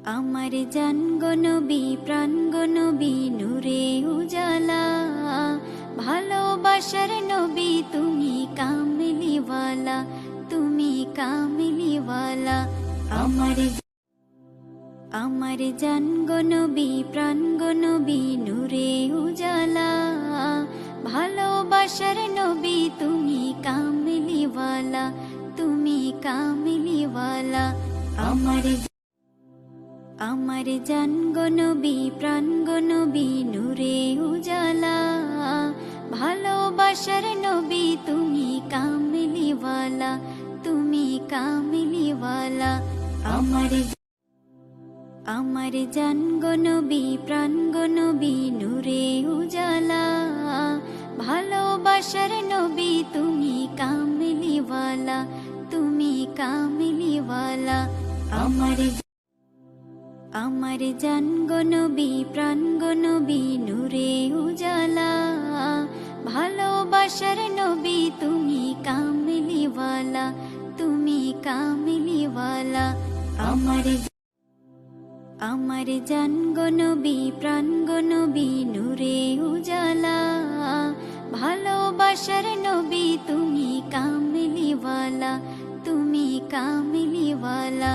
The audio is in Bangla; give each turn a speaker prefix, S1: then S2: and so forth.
S1: আমার জান গো নবী, প্রাণ গো নবী, নূরে উজালা, ভালোবাসার নবী তুমি, কামলিওয়ালা, তুমি কামলিওয়ালা। আমার জান গো নবী, প্রাণ গো নবী, নূরে উজালা, ভালোবাসার নবী তুমি, কামলিওয়ালা, তুমি কামলিওয়ালা। আমার জান গো নবী, প্রাণ গো নবী, নূরে উজালা, ভালোবাসার নবী তুমি, কামলিওয়ালা, তুমি কামলিওয়ালা। আমার জান গো নবী, প্রাণ গো নবী, নূরে উজালা, ভালোবাসার নবী তুমি, কামলিওয়ালা, তুমি কামলিওয়ালা। আমার জান গো নবী, প্রাণ গো নবী, নূরে উজালা, ভালোবাসার নবী তুমি, কামলিওয়ালা, তুমি কামলিওয়ালা। আমার জান গো নবী, প্রাণ গো নবী, নূরে উজালা, ভালোবাসার নবী তুমি, কামলিওয়ালা, তুমি কামলিওয়ালা।